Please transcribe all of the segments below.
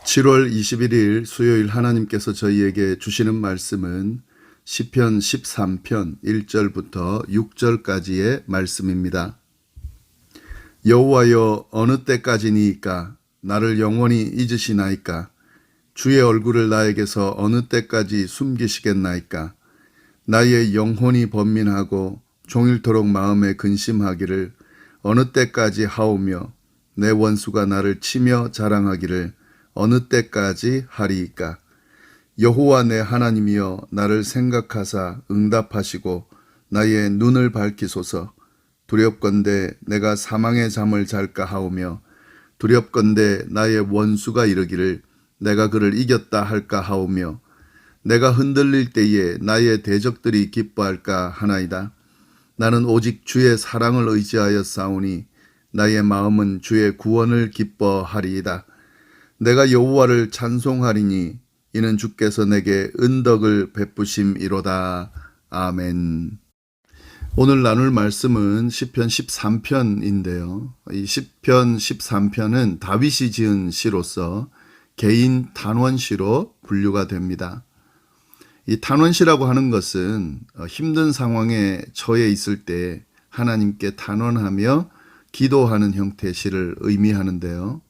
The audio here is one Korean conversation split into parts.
7월 21일 수요일 하나님께서 저희에게 주시는 말씀은 시편 13편 1절부터 6절까지의 말씀입니다. 여호와여, 어느 때까지니이까 나를 영원히 잊으시나이까? 주의 얼굴을 나에게서 어느 때까지 숨기시겠나이까? 나의 영혼이 번민하고 종일토록 마음에 근심하기를 어느 때까지 하오며 내 원수가 나를 치며 자랑하기를 어느 때까지 하리이까? 여호와 내 하나님이여, 나를 생각하사 응답하시고 나의 눈을 밝히소서. 두렵건대 내가 사망의 잠을 잘까 하오며 두렵건대 나의 원수가 이르기를 내가 그를 이겼다 할까 하오며 내가 흔들릴 때에 나의 대적들이 기뻐할까 하나이다. 나는 오직 주의 사랑을 의지하여 싸우니 나의 마음은 주의 구원을 기뻐하리이다. 내가 여호와를 찬송하리니 이는 주께서 내게 은덕을 베푸심이로다. 아멘. 오늘 나눌 말씀은 시편 13편인데요. 이 시편 13편은 다윗이 지은 시로서 개인 단원시로 분류가 됩니다. 이 단원시라고 하는 것은 힘든 상황에 처해 있을 때 하나님께 단원하며 기도하는 형태의 시를 의미하는데요.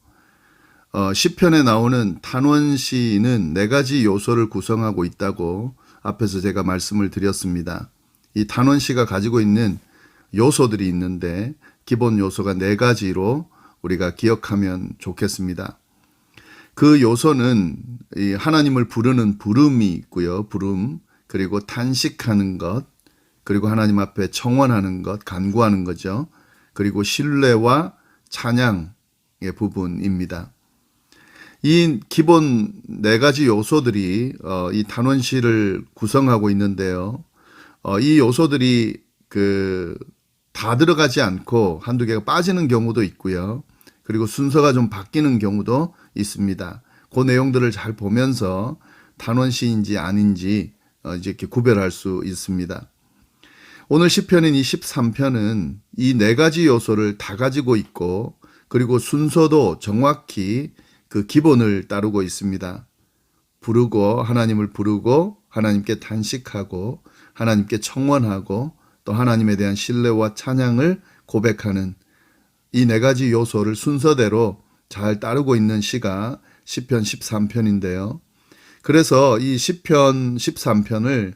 시편에 나오는 단원시는 4가지 요소를 구성하고 있다고 앞에서 제가 말씀을 드렸습니다. 이 단원시가 가지고 있는 요소들이 있는데 기본 요소가 4가지로 우리가 기억하면 좋겠습니다. 그 요소는 이 하나님을 부르는 부름이 있고요. 부름, 그리고 단식하는 것, 그리고 하나님 앞에 청원하는 것, 간구하는 거죠. 그리고 신뢰와 찬양의 부분입니다. 이 기본 4가지 요소들이 이 단원시를 구성하고 있는데요. 이 요소들이 다 들어가지 않고 한두 개가 빠지는 경우도 있고요. 그리고 순서가 좀 바뀌는 경우도 있습니다. 그 내용들을 잘 보면서 단원시인지 아닌지 이제 이렇게 구별할 수 있습니다. 오늘 시편인 이 13편은 이 4가지 요소를 다 가지고 있고, 그리고 순서도 정확히 그 기본을 따르고 있습니다. 부르고, 하나님을 부르고, 하나님께 단식하고, 하나님께 청원하고, 또 하나님에 대한 신뢰와 찬양을 고백하는 이 4가지 요소를 순서대로 잘 따르고 있는 시가 시편 13편인데요. 그래서 이 시편 13편을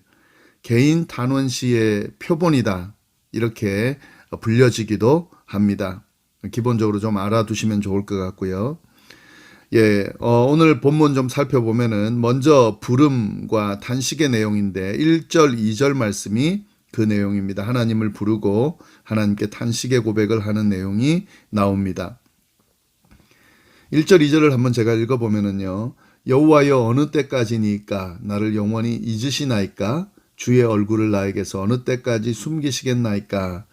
개인 단원시의 표본이다, 이렇게 불려지기도 합니다. 기본적으로 좀 알아두시면 좋을 것 같고요. 오늘 본문 좀 살펴보면은 먼저 부름과 단식의 내용인데 1절, 2절 말씀이 그 내용입니다. 하나님을 부르고 하나님께 단식의 고백을 하는 내용이 나옵니다. 1절, 2절을 한번 제가 읽어보면은요. 여호와여, 어느 때까지니까 나를 영원히 잊으시나이까? 주의 얼굴을 나에게서 어느 때까지 숨기시겠나이까?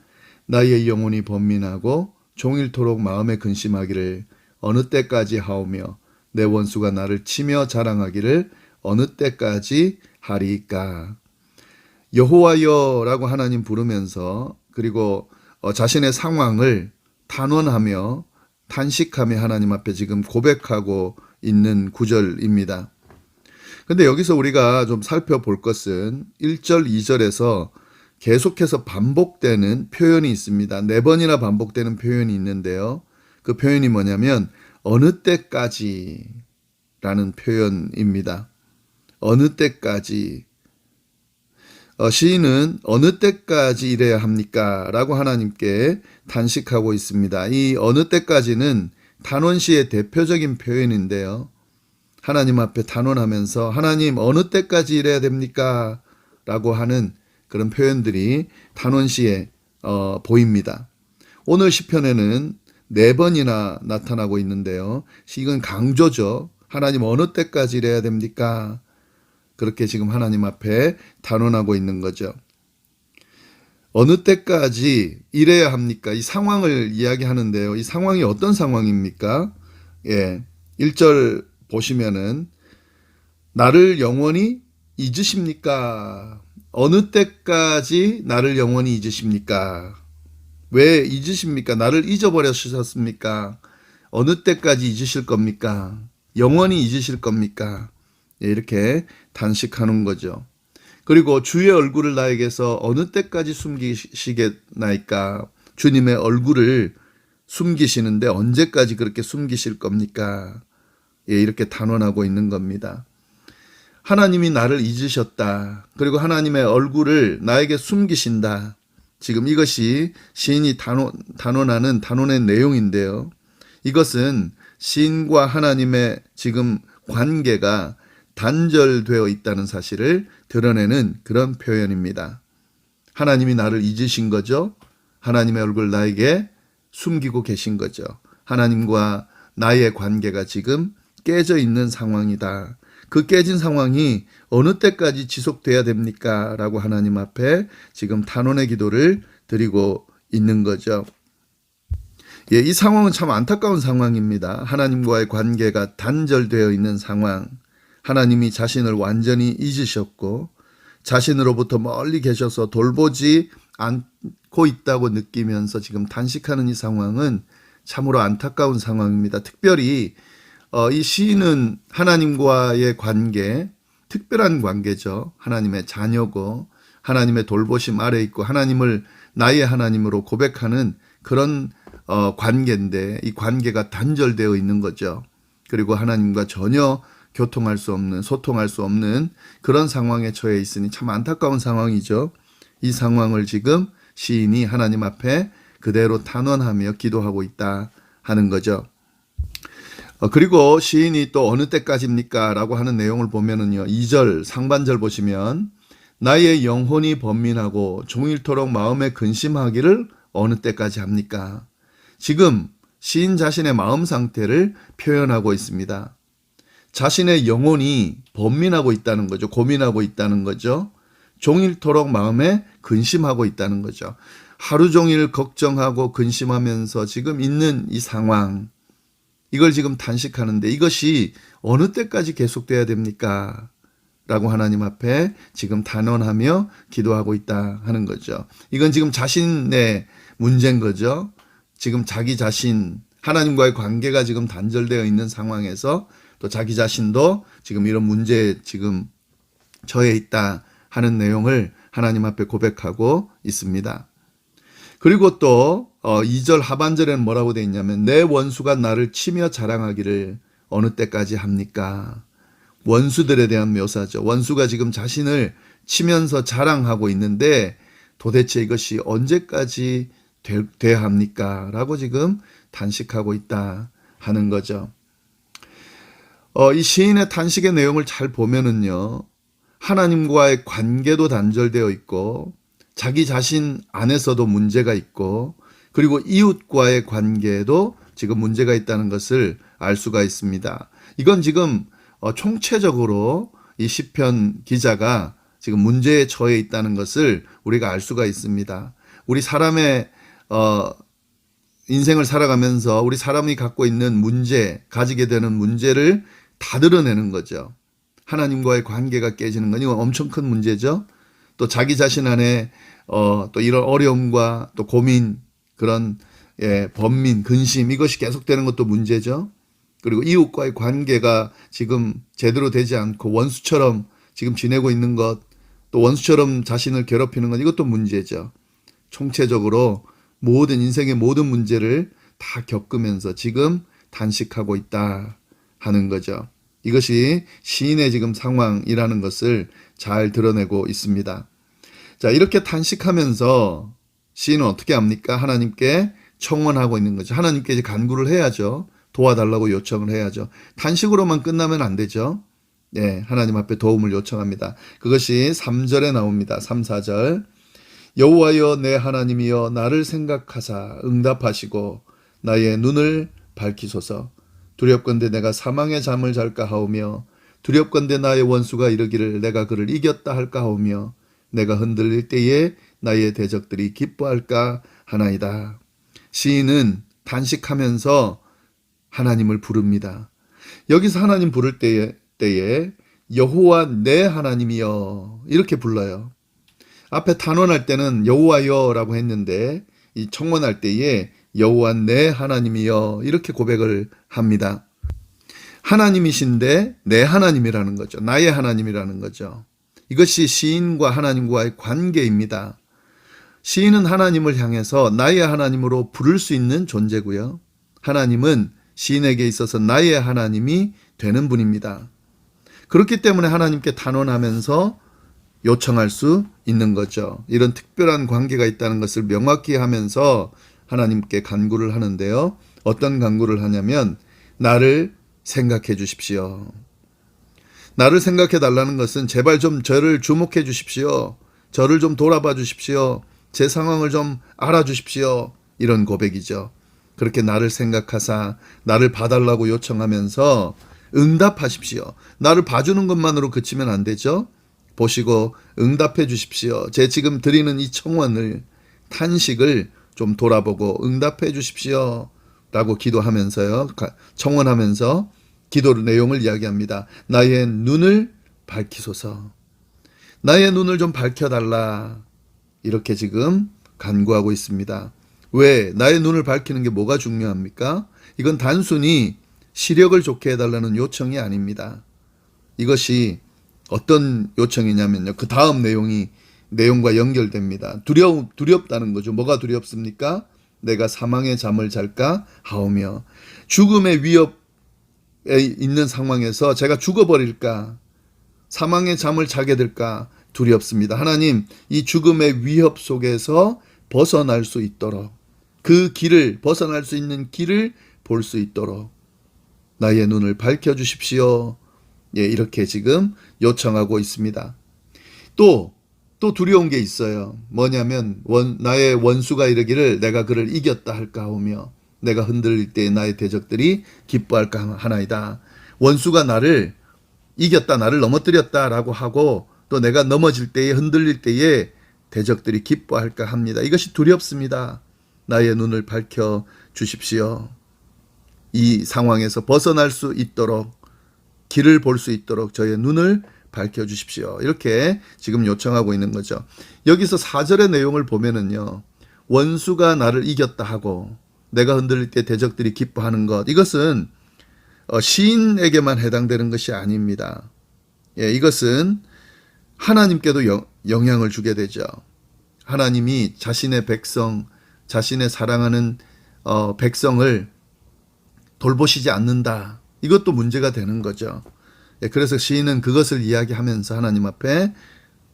나의 영혼이 번민하고 종일토록 마음에 근심하기를 어느 때까지 하오며 내 원수가 나를 치며 자랑하기를 어느 때까지 하리이까? 여호와여라고 하나님 부르면서, 그리고 자신의 상황을 단언하며 단식하며 하나님 앞에 지금 고백하고 있는 구절입니다. 근데 여기서 우리가 좀 살펴볼 것은 1절, 2절에서 계속해서 반복되는 표현이 있습니다. 4번이나 반복되는 표현이 있는데요. 그 표현이 뭐냐면 어느 때까지 라는 표현입니다. 어느 때까지. 시인은 어느 때까지 이래야 합니까? 라고 하나님께 단식하고 있습니다. 이 어느 때까지는 단원시의 대표적인 표현인데요. 하나님 앞에 단원하면서 하나님 어느 때까지 이래야 됩니까? 라고 하는 그런 표현들이 단원시에 보입니다. 오늘 시편에는 4번이나 나타나고 있는데요. 이건 강조죠. 하나님 어느 때까지 이래야 됩니까? 그렇게 지금 하나님 앞에 단언하고 있는 거죠. 어느 때까지 이래야 합니까? 이 상황을 이야기하는데요. 이 상황이 어떤 상황입니까? 1절 보시면은 나를 영원히 잊으십니까? 어느 때까지 나를 영원히 잊으십니까? 왜 잊으십니까? 나를 잊어버리셨습니까? 어느 때까지 잊으실 겁니까? 영원히 잊으실 겁니까? 예, 이렇게 단식하는 거죠. 그리고 주의 얼굴을 나에게서 어느 때까지 숨기시겠나이까? 주님의 얼굴을 숨기시는데 언제까지 그렇게 숨기실 겁니까? 예, 이렇게 단언하고 있는 겁니다. 하나님이 나를 잊으셨다. 그리고 하나님의 얼굴을 나에게 숨기신다. 지금 이것이 시인이 단언하는 단언의 내용인데요. 이것은 시인과 하나님의 지금 관계가 단절되어 있다는 사실을 드러내는 그런 표현입니다. 하나님이 나를 잊으신 거죠. 하나님의 얼굴 나에게 숨기고 계신 거죠. 하나님과 나의 관계가 지금 깨져 있는 상황이다. 그 깨진 상황이 어느 때까지 지속돼야 됩니까? 라고 하나님 앞에 지금 탄원의 기도를 드리고 있는 거죠. 예, 이 상황은 참 안타까운 상황입니다. 하나님과의 관계가 단절되어 있는 상황. 하나님이 자신을 완전히 잊으셨고 자신으로부터 멀리 계셔서 돌보지 않고 있다고 느끼면서 지금 단식하는 이 상황은 참으로 안타까운 상황입니다. 특별히 이 시인은 하나님과의 관계, 특별한 관계죠. 하나님의 자녀고 하나님의 돌보심 아래 있고 하나님을 나의 하나님으로 고백하는 그런 관계인데 이 관계가 단절되어 있는 거죠. 그리고 하나님과 전혀 교통할 수 없는, 소통할 수 없는 그런 상황에 처해 있으니 참 안타까운 상황이죠. 이 상황을 지금 시인이 하나님 앞에 그대로 탄원하며 기도하고 있다 하는 거죠. 그리고 시인이 또 어느 때까지입니까? 라고 하는 내용을 보면은요. 2절 상반절 보시면 나의 영혼이 번민하고 종일토록 마음에 근심하기를 어느 때까지 합니까? 지금 시인 자신의 마음 상태를 표현하고 있습니다. 자신의 영혼이 번민하고 있다는 거죠. 고민하고 있다는 거죠. 종일토록 마음에 근심하고 있다는 거죠. 하루 종일 걱정하고 근심하면서 지금 있는 이 상황, 이걸 지금 단식하는데 이것이 어느 때까지 계속돼야 됩니까? 라고 하나님 앞에 지금 단언하며 기도하고 있다 하는 거죠. 이건 지금 자신의 문제인 거죠. 지금 자기 자신, 하나님과의 관계가 지금 단절되어 있는 상황에서 또 자기 자신도 지금 이런 문제에 지금 처해 있다 하는 내용을 하나님 앞에 고백하고 있습니다. 그리고 또 2절 하반절에는 뭐라고 되어 있냐면 내 원수가 나를 치며 자랑하기를 어느 때까지 합니까? 원수들에 대한 묘사죠. 원수가 지금 자신을 치면서 자랑하고 있는데 도대체 이것이 언제까지 돼야 합니까? 라고 지금 단식하고 있다 하는 거죠. 이 시인의 단식의 내용을 잘 보면은요. 하나님과의 관계도 단절되어 있고 자기 자신 안에서도 문제가 있고 그리고 이웃과의 관계에도 지금 문제가 있다는 것을 알 수가 있습니다. 이건 지금 총체적으로 이 시편 기자가 지금 문제에 처해 있다는 것을 우리가 알 수가 있습니다. 우리 사람의 인생을 살아가면서 우리 사람이 갖고 있는 문제, 가지게 되는 문제를 다 드러내는 거죠. 하나님과의 관계가 깨지는 건 이건 엄청 큰 문제죠. 또 자기 자신 안에 또 이런 어려움과 또 고민, 그런 번민, 근심 이것이 계속되는 것도 문제죠. 그리고 이웃과의 관계가 지금 제대로 되지 않고 원수처럼 지금 지내고 있는 것, 또 원수처럼 자신을 괴롭히는 것 이것도 문제죠. 총체적으로 모든 인생의 모든 문제를 다 겪으면서 지금 단식하고 있다 하는 거죠. 이것이 시인의 지금 상황이라는 것을 잘 드러내고 있습니다. 자, 이렇게 단식하면서 시인은 어떻게 합니까? 하나님께 청원하고 있는 거죠. 하나님께 이제 간구를 해야죠. 도와달라고 요청을 해야죠. 단식으로만 끝나면 안 되죠. 네, 하나님 앞에 도움을 요청합니다. 그것이 3절에 나옵니다. 3, 4절. 여호와여 내 하나님이여 나를 생각하사 응답하시고 나의 눈을 밝히소서. 두렵건대 내가 사망의 잠을 잘까 하오며 두렵건대 나의 원수가 이르기를 내가 그를 이겼다 할까 하오며 내가 흔들릴 때에 나의 대적들이 기뻐할까 하나이다. 시인은 단식하면서 하나님을 부릅니다. 여기서 하나님 부를 때에 여호와 내 하나님이여 이렇게 불러요. 앞에 단언할 때는 여호와여라고 했는데 이 청원할 때에 여호와 내 하나님이여 이렇게 고백을 합니다. 하나님이신데 내 하나님이라는 거죠. 나의 하나님이라는 거죠. 이것이 시인과 하나님과의 관계입니다. 시인은 하나님을 향해서 나의 하나님으로 부를 수 있는 존재고요. 하나님은 시인에게 있어서 나의 하나님이 되는 분입니다. 그렇기 때문에 하나님께 탄원하면서 요청할 수 있는 거죠. 이런 특별한 관계가 있다는 것을 명확히 하면서 하나님께 간구를 하는데요. 어떤 간구를 하냐면 나를 생각해 주십시오. 나를 생각해 달라는 것은 제발 좀 저를 주목해 주십시오. 저를 좀 돌아봐 주십시오. 제 상황을 좀 알아주십시오. 이런 고백이죠. 그렇게 나를 생각하사 나를 봐달라고 요청하면서 응답하십시오. 나를 봐주는 것만으로 그치면 안 되죠. 보시고 응답해 주십시오. 제 지금 드리는 이 청원을, 탄식을 좀 돌아보고 응답해 주십시오. 라고 기도하면서요. 청원하면서 기도 내용을 이야기합니다. 나의 눈을 밝히소서. 나의 눈을 좀 밝혀달라. 이렇게 지금 간구하고 있습니다. 왜? 나의 눈을 밝히는 게 뭐가 중요합니까? 이건 단순히 시력을 좋게 해달라는 요청이 아닙니다. 이것이 어떤 요청이냐면요. 그 다음 내용과 연결됩니다. 두렵다는 거죠. 뭐가 두렵습니까? 내가 사망의 잠을 잘까 하오며 죽음의 위협에 있는 상황에서 제가 죽어버릴까, 사망의 잠을 자게 될까 두렵습니다. 하나님, 이 죽음의 위협 속에서 벗어날 수 있도록, 그 길을, 벗어날 수 있는 길을 볼 수 있도록 나의 눈을 밝혀주십시오. 예, 이렇게 지금 요청하고 있습니다. 또 두려운 게 있어요. 뭐냐면 나의 원수가 이르기를 내가 그를 이겼다 할까 하오며 내가 흔들릴 때 나의 대적들이 기뻐할까 하나이다. 원수가 나를 이겼다, 나를 넘어뜨렸다라고 하고 또 내가 넘어질 때에, 흔들릴 때에 대적들이 기뻐할까 합니다. 이것이 두렵습니다. 나의 눈을 밝혀 주십시오. 이 상황에서 벗어날 수 있도록, 길을 볼 수 있도록 저의 눈을 밝혀 주십시오. 이렇게 지금 요청하고 있는 거죠. 여기서 4절의 내용을 보면은요. 원수가 나를 이겼다 하고 내가 흔들릴 때 대적들이 기뻐하는 것, 이것은 시인에게만 해당되는 것이 아닙니다. 예, 이것은 하나님께도 영향을 주게 되죠. 하나님이 자신의 백성, 자신의 사랑하는 백성을 돌보시지 않는다. 이것도 문제가 되는 거죠. 예, 그래서 시인은 그것을 이야기하면서 하나님 앞에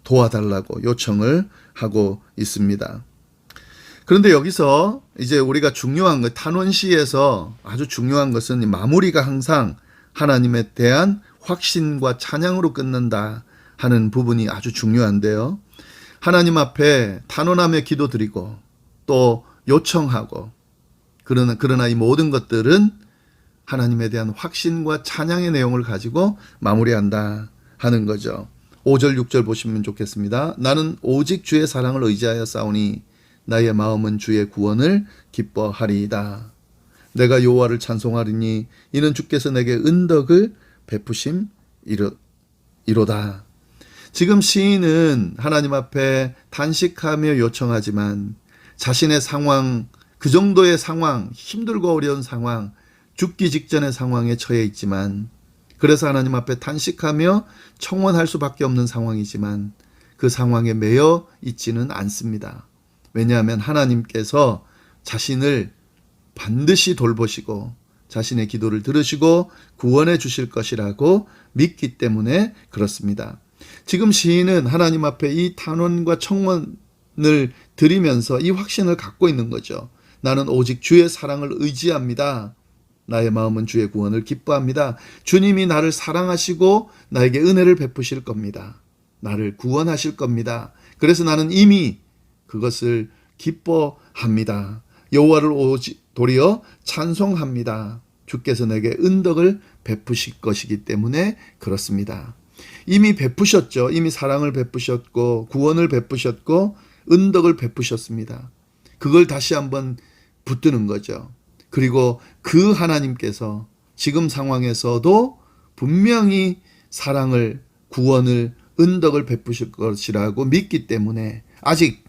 도와달라고 요청을 하고 있습니다. 그런데 여기서 이제 우리가 중요한 것, 탄원시에서 아주 중요한 것은 이 마무리가 항상 하나님에 대한 확신과 찬양으로 끝난다 하는 부분이 아주 중요한데요. 하나님 앞에 탄원하며 기도드리고 또 요청하고, 그러나 이 모든 것들은 하나님에 대한 확신과 찬양의 내용을 가지고 마무리한다 하는 거죠. 5절 6절 보시면 좋겠습니다. 나는 오직 주의 사랑을 의지하여 싸우니 나의 마음은 주의 구원을 기뻐하리이다. 내가 여호와를 찬송하리니 이는 주께서 내게 은덕을 베푸심이로다. 지금 시인은 하나님 앞에 단식하며 요청하지만 자신의 상황, 그 정도의 상황, 힘들고 어려운 상황, 죽기 직전의 상황에 처해 있지만, 그래서 하나님 앞에 탄식하며 청원할 수밖에 없는 상황이지만 그 상황에 매여 있지는 않습니다. 왜냐하면 하나님께서 자신을 반드시 돌보시고 자신의 기도를 들으시고 구원해 주실 것이라고 믿기 때문에 그렇습니다. 지금 시인은 하나님 앞에 이 탄원과 청원을 드리면서 이 확신을 갖고 있는 거죠. 나는 오직 주의 사랑을 의지합니다. 나의 마음은 주의 구원을 기뻐합니다. 주님이 나를 사랑하시고 나에게 은혜를 베푸실 겁니다. 나를 구원하실 겁니다. 그래서 나는 이미 그것을 기뻐합니다. 여호와를 도리어 찬송합니다. 주께서 내게 은덕을 베푸실 것이기 때문에 그렇습니다. 이미 베푸셨죠. 이미 사랑을 베푸셨고 구원을 베푸셨고 은덕을 베푸셨습니다. 그걸 다시 한번 붙드는 거죠. 그리고 그 하나님께서 지금 상황에서도 분명히 사랑을, 구원을, 은덕을 베푸실 것이라고 믿기 때문에 아직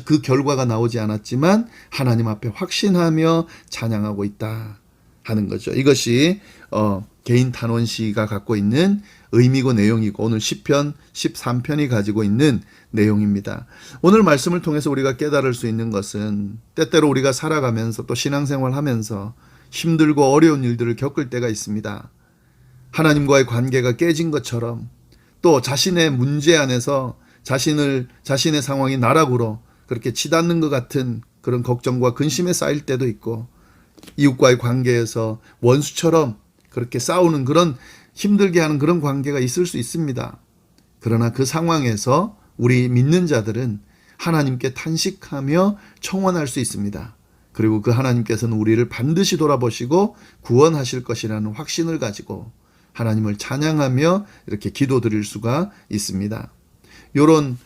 그 결과가 나오지 않았지만 하나님 앞에 확신하며 찬양하고 있다 하는 거죠. 이것이 개인 탄원시가 갖고 있는 의미고 내용이고 오늘 시편 13편이 가지고 있는 내용입니다. 오늘 말씀을 통해서 우리가 깨달을 수 있는 것은 때때로 우리가 살아가면서 또 신앙생활하면서 힘들고 어려운 일들을 겪을 때가 있습니다. 하나님과의 관계가 깨진 것처럼 또 자신의 문제 안에서 자신의 상황이 나락으로 그렇게 치닫는 것 같은 그런 걱정과 근심에 쌓일 때도 있고 이웃과의 관계에서 원수처럼 그렇게 싸우는 그런 힘들게 하는 그런 관계가 있을 수 있습니다. 그러나 그 상황에서 우리 믿는 자들은 하나님께 탄식하며 청원할 수 있습니다. 그리고 그 하나님께서는 우리를 반드시 돌아보시고 구원하실 것이라는 확신을 가지고 하나님을 찬양하며 이렇게 기도드릴 수가 있습니다. 이런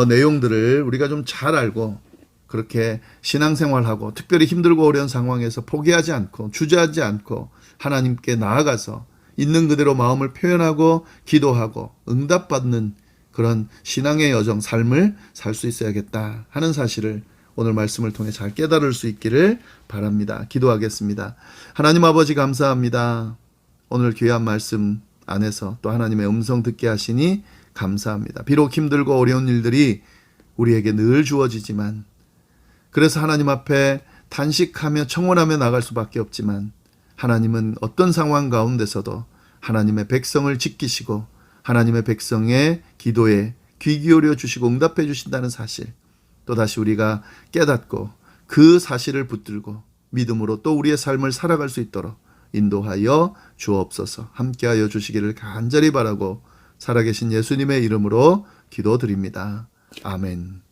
내용들을 우리가 좀 잘 알고 그렇게 신앙생활하고 특별히 힘들고 어려운 상황에서 포기하지 않고 주저하지 않고 하나님께 나아가서 있는 그대로 마음을 표현하고 기도하고 응답받는 그런 신앙의 여정, 삶을 살 수 있어야겠다 하는 사실을 오늘 말씀을 통해 잘 깨달을 수 있기를 바랍니다. 기도하겠습니다. 하나님 아버지 감사합니다. 오늘 귀한 말씀 안에서 또 하나님의 음성 듣게 하시니 감사합니다. 비록 힘들고 어려운 일들이 우리에게 늘 주어지지만 그래서 하나님 앞에 탄식하며 청원하며 나갈 수밖에 없지만 하나님은 어떤 상황 가운데서도 하나님의 백성을 지키시고 하나님의 백성의 기도에 귀 기울여 주시고 응답해 주신다는 사실 또다시 우리가 깨닫고 그 사실을 붙들고 믿음으로 또 우리의 삶을 살아갈 수 있도록 인도하여 주옵소서. 함께하여 주시기를 간절히 바라고 살아계신 예수님의 이름으로 기도드립니다. 아멘.